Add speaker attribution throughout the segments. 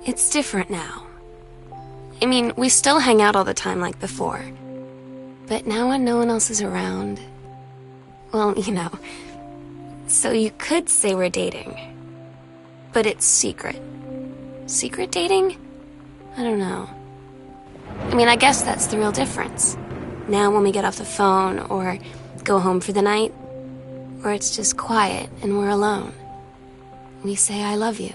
Speaker 1: It's different now. I mean, we still hang out all the time like before. But now when no one else is around... Well, you know. So you could say we're dating. But it's secret. Secret dating? I don't know. I mean, I guess that's the real difference. Now when we get off the phone, or go home for the night, or it's just quiet and we're alone, we say I love you.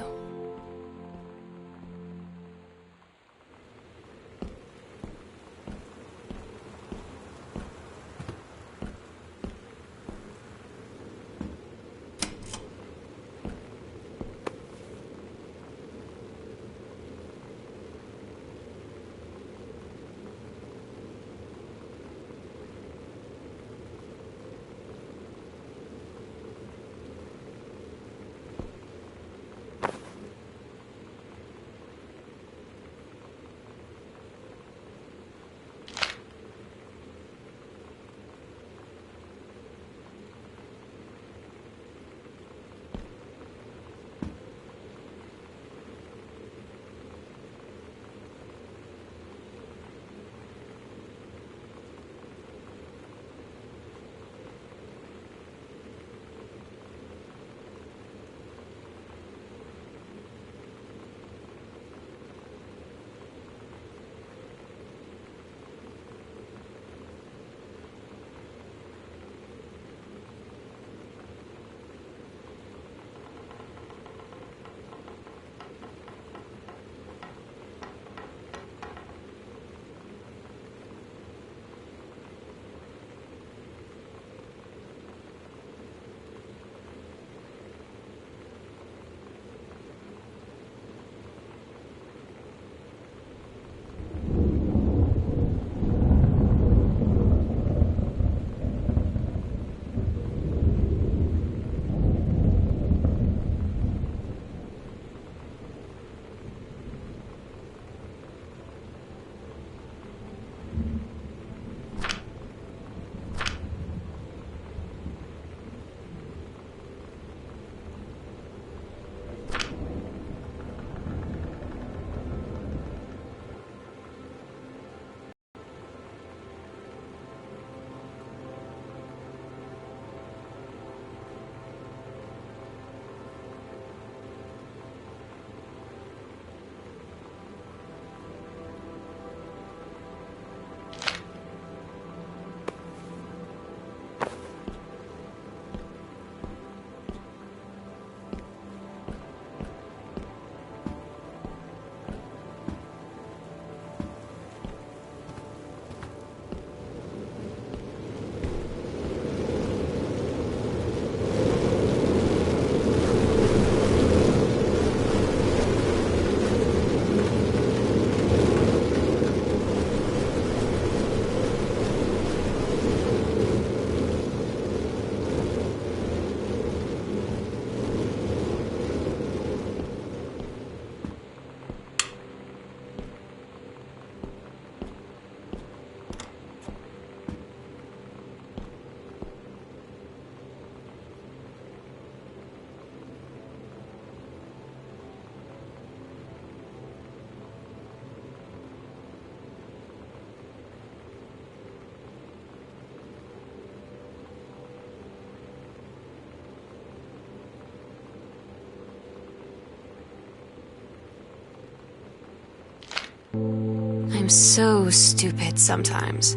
Speaker 1: I'm so stupid sometimes.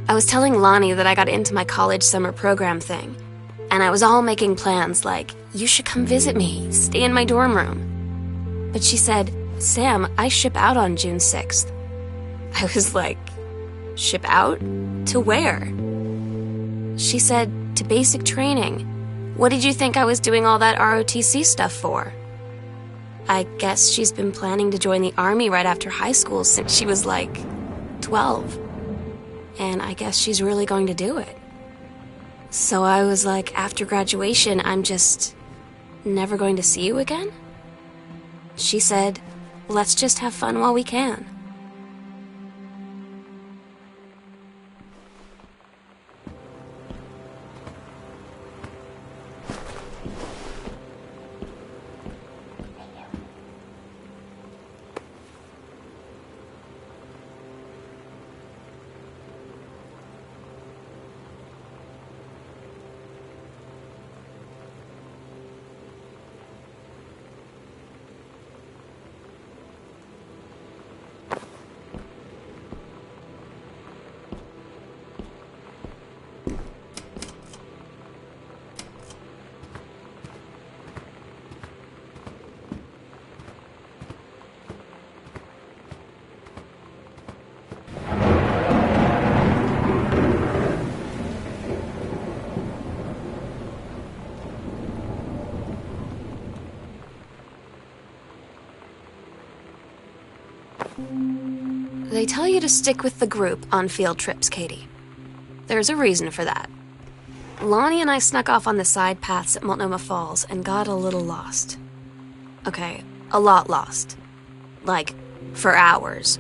Speaker 1: I was telling Lonnie that I got into my college summer program thing, and I was all making plans like, you should come visit me, stay in my dorm room. But she said, Sam, I ship out on June 6th. I was like, ship out? To where? She said, to basic training. What did you think I was doing all that ROTC stuff for? I guess she's been planning to join the army right after high school since she was like 12. And I guess she's really going to do it. So I was like, after graduation, I'm just never going to see you again? She said, let's just have fun while we can. They tell you to stick with the group on field trips, Katie. There's a reason for that. Lonnie and I snuck off on the side paths at Multnomah Falls and got a little lost. Okay, a lot lost. Like, for hours.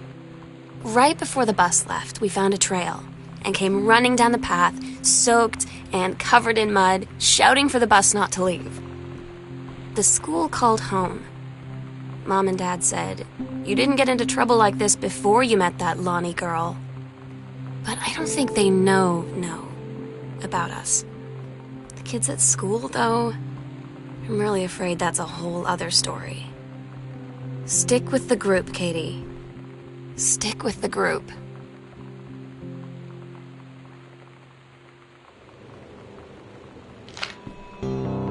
Speaker 1: Right before the bus left, we found a trail and came running down the path, soaked and covered in mud, shouting for the bus not to leave. The school called home. Mom and Dad said, "You didn't get into trouble like this before you met that Lonnie girl." But I don't think they know about us. The kids at school, though, I'm really afraid that's a whole other story. Stick with the group, Katie. Stick with the group.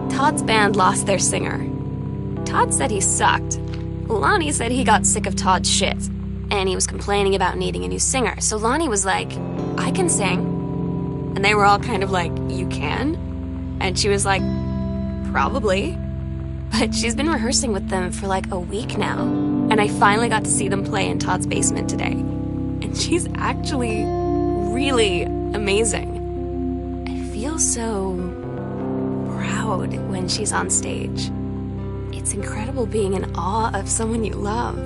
Speaker 1: Todd's band lost their singer. Todd said he sucked. Lonnie said he got sick of Todd's shit, and he was complaining about needing a new singer. So Lonnie was like, "I can sing." And they were all kind of like, "You can?" And she was like, "Probably." But she's been rehearsing with them for like a week now, and I finally got to see them play in Todd's basement today. And she's actually really amazing. I feel so proud when she's on stage. It's incredible being in awe of someone you love.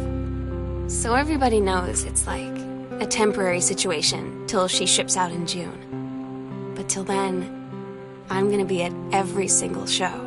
Speaker 1: So everybody knows it's like a temporary situation till she ships out in June. But till then, I'm gonna be at every single show.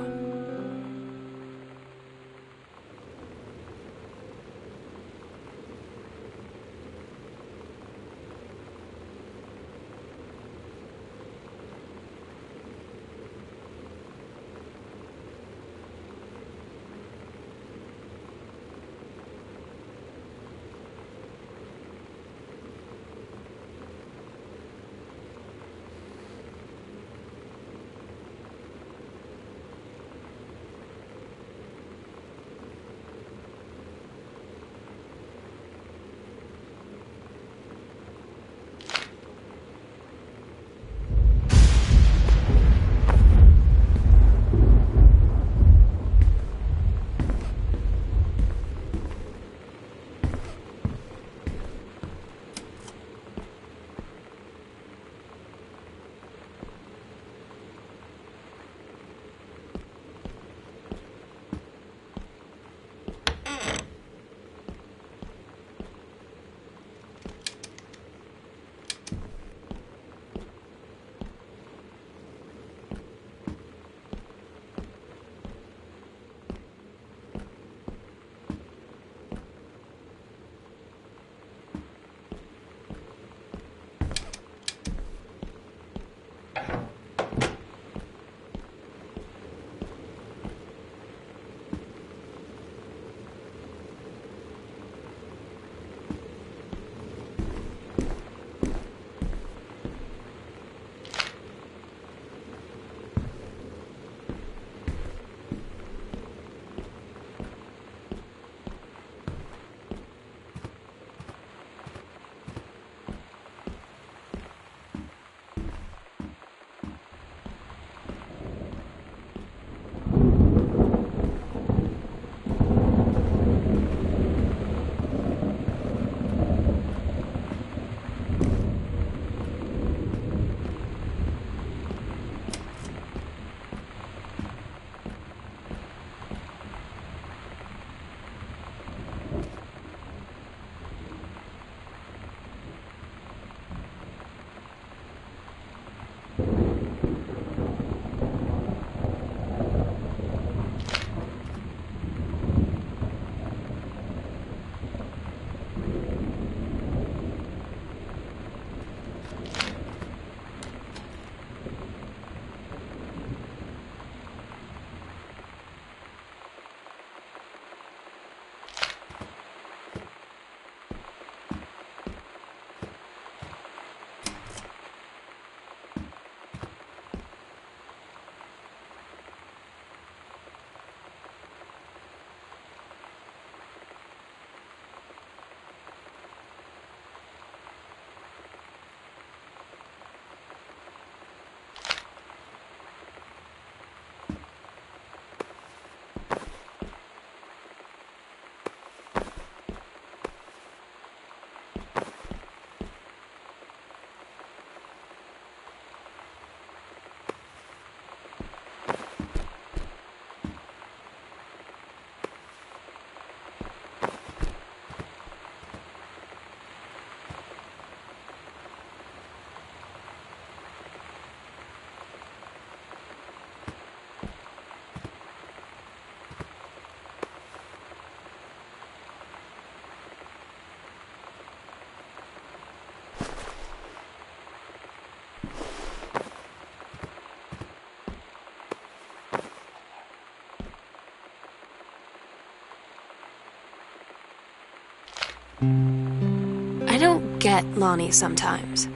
Speaker 1: I don't get Lonnie sometimes.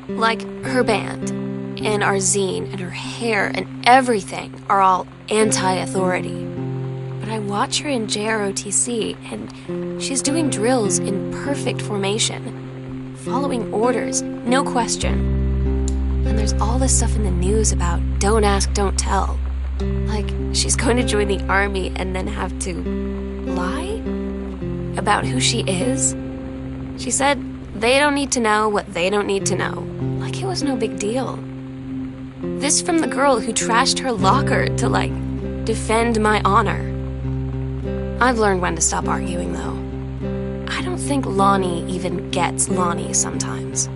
Speaker 1: Like, her band, and our zine, and her hair, and everything are all anti-authority. But I watch her in JROTC, and she's doing drills in perfect formation, following orders, no question. And there's all this stuff in the news about don't ask, don't tell. Like, she's going to join the army and then have to lie about who she is. She said they don't need to know what they don't need to know. Like it was no big deal. This from the girl who trashed her locker to, like, defend my honor. I've learned when to stop arguing, though. I don't think Lonnie even gets Lonnie sometimes.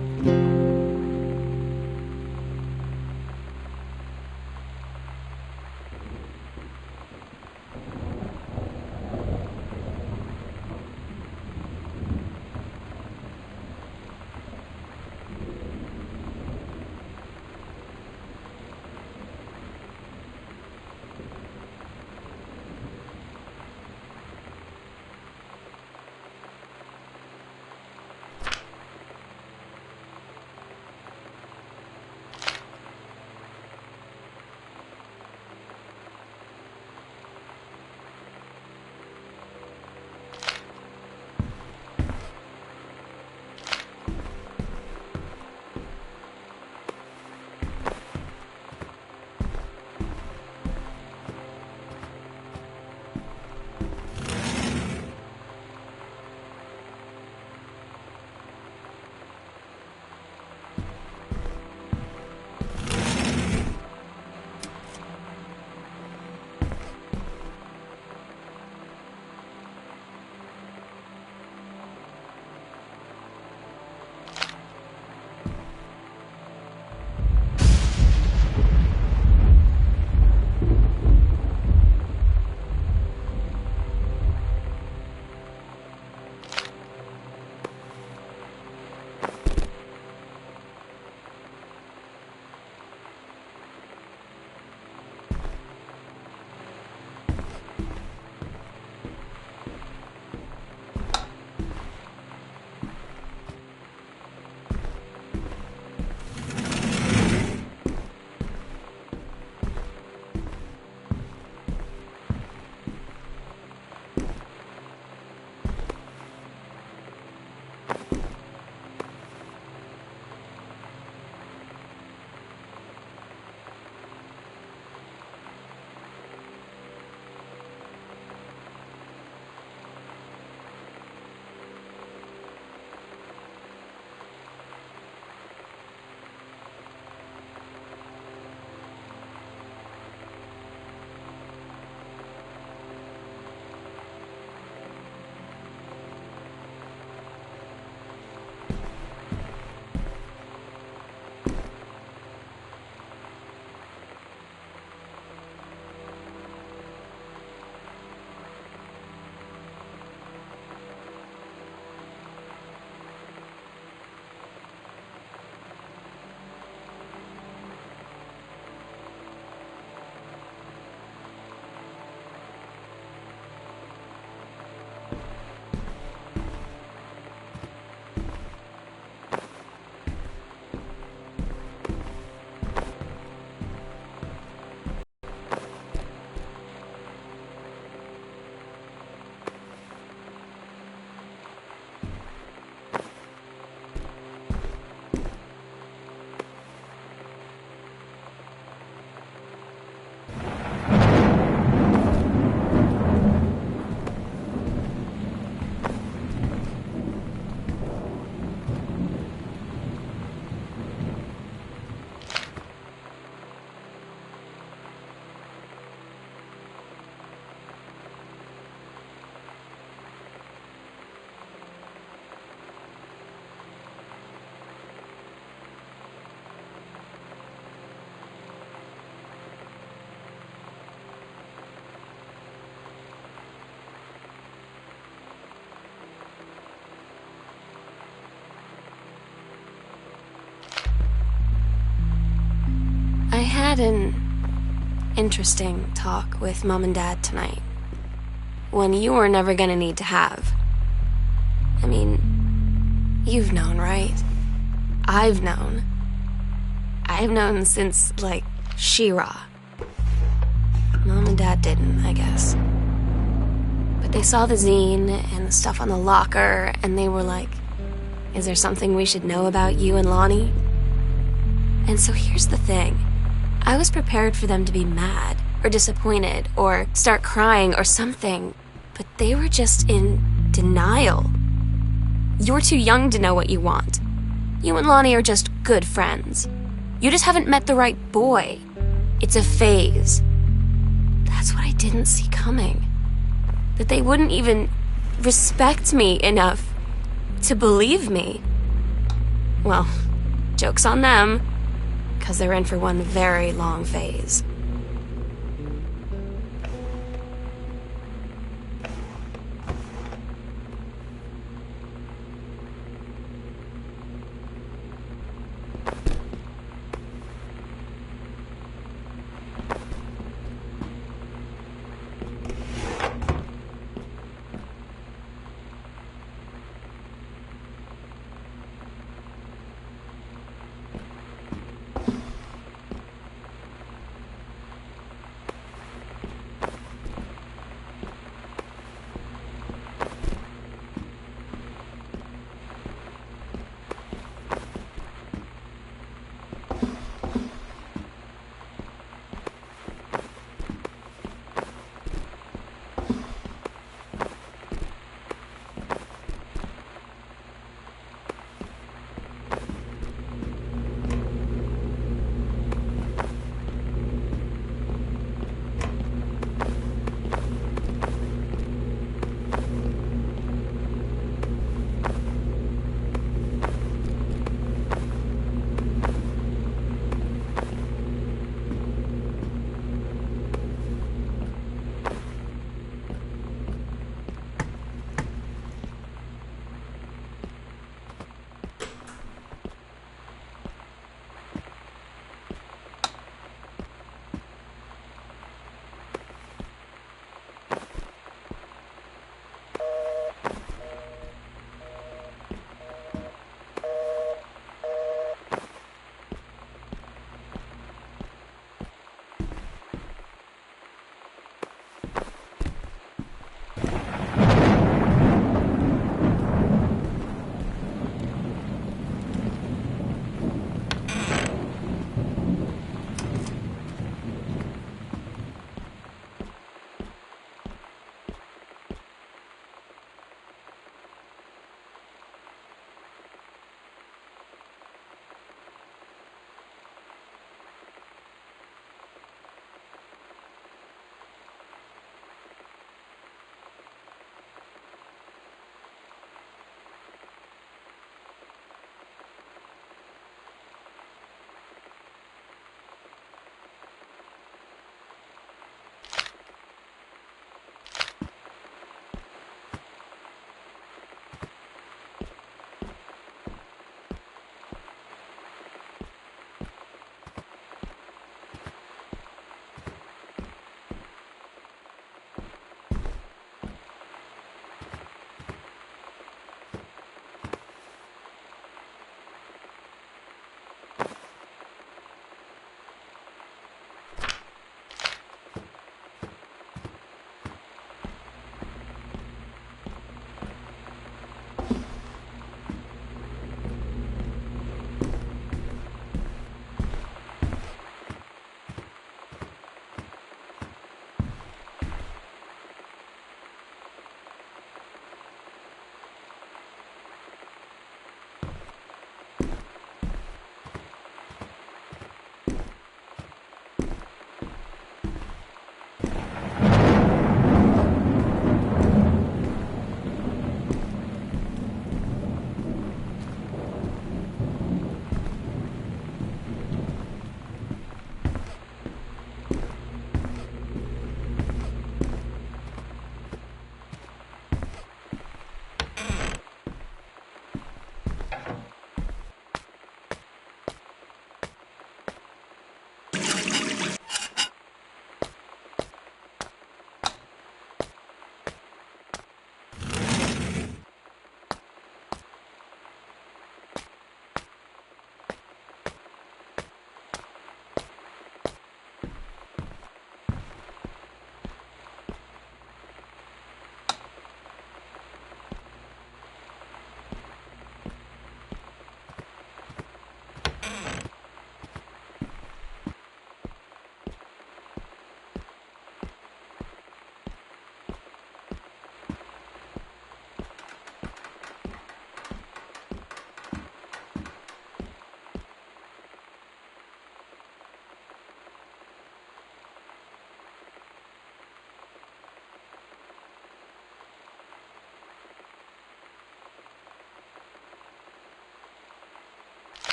Speaker 1: had an interesting talk with Mom and Dad tonight. One you were never gonna need to have. I mean, you've known, right? I've known. I've known since, like, She-Ra. Mom and Dad didn't, I guess. But they saw the zine and the stuff on the locker, and they were like, is there something we should know about you and Lonnie? And so here's the thing. I was prepared for them to be mad, or disappointed, or start crying, or something. But they were just in denial. You're too young to know what you want. You and Lonnie are just good friends. You just haven't met the right boy. It's a phase. That's what I didn't see coming. That they wouldn't even respect me enough to believe me. Well, joke's on them, 'cause they're in for one very long phase.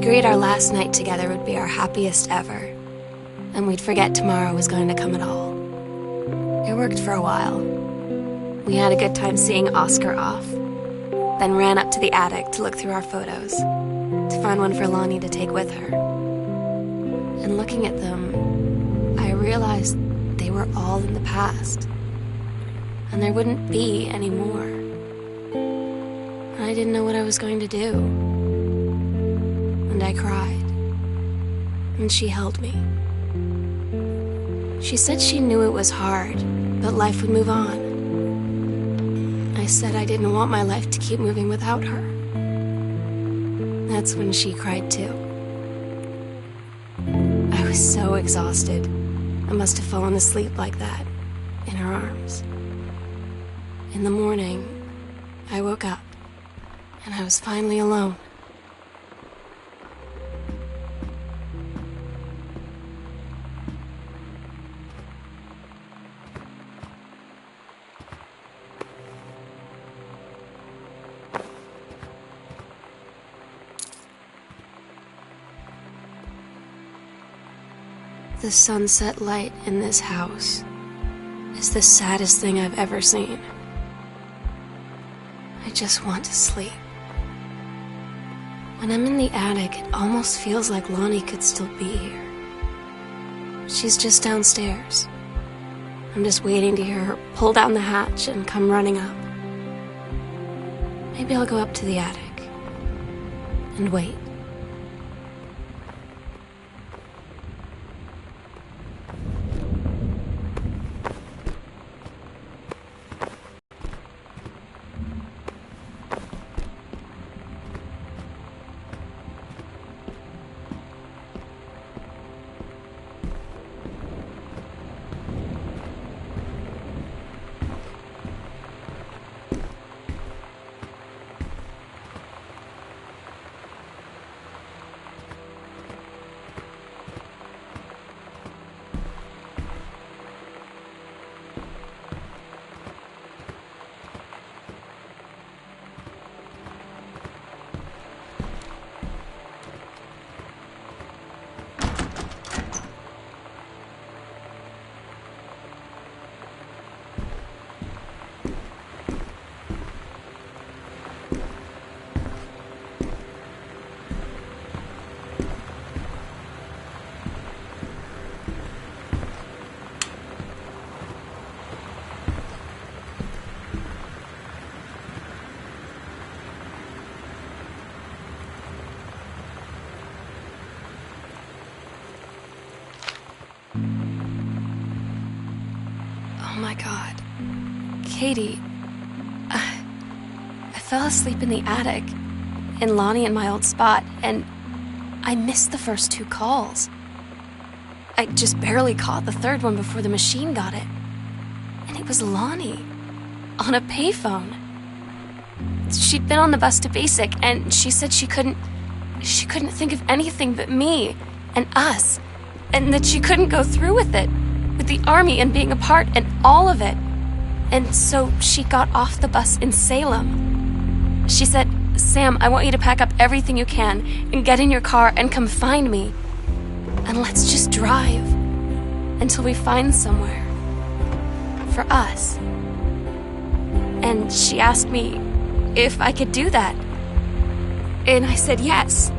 Speaker 1: agreed our last night together would be our happiest ever, and we'd forget tomorrow was going to come at all. It worked for a while. We had a good time seeing Oscar off, then ran up to the attic to look through our photos, to find one for Lonnie to take with her. And looking at them, I realized they were all in the past, and there wouldn't be any more. And I didn't know what I was going to do. And I cried, and she held me. She said she knew it was hard, but life would move on. I said I didn't want my life to keep moving without her. That's when she cried too. I was so exhausted. I must have fallen asleep like that, in her arms. In the morning, I woke up, and I was finally alone. The sunset light in this house is the saddest thing I've ever seen. I just want to sleep. When I'm in the attic, it almost feels like Lonnie could still be here. She's just downstairs. I'm just waiting to hear her pull down the hatch and come running up. Maybe I'll go up to the attic and wait. Oh my God. Katie, I fell asleep in the attic, in Lonnie and my old spot, and I missed the first 2 calls. I just barely caught the third one before the machine got it. And it was Lonnie, on a payphone. She'd been on the bus to Basic, and she said she couldn't think of anything but me and us, and that she couldn't go through with it, with the Army and being apart and all of it. And so she got off the bus in Salem. She said, "Sam, I want you to pack up everything you can and get in your car and come find me. And let's just drive until we find somewhere for us." And she asked me if I could do that. And I said yes.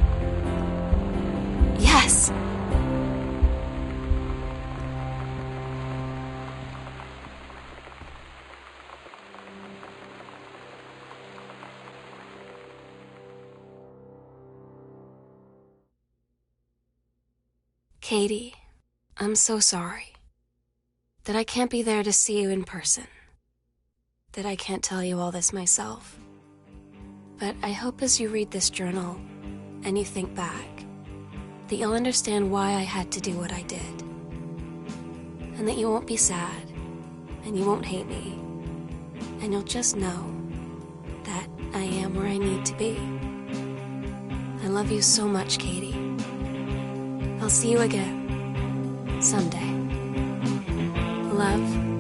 Speaker 1: Yes. Katie, I'm so sorry that I can't be there to see you in person, that I can't tell you all this myself. But I hope as you read this journal and you think back, that you'll understand why I had to do what I did, and that you won't be sad, and you won't hate me, and you'll just know that I am where I need to be. I love you so much, Katie. I'll see you again someday. Love.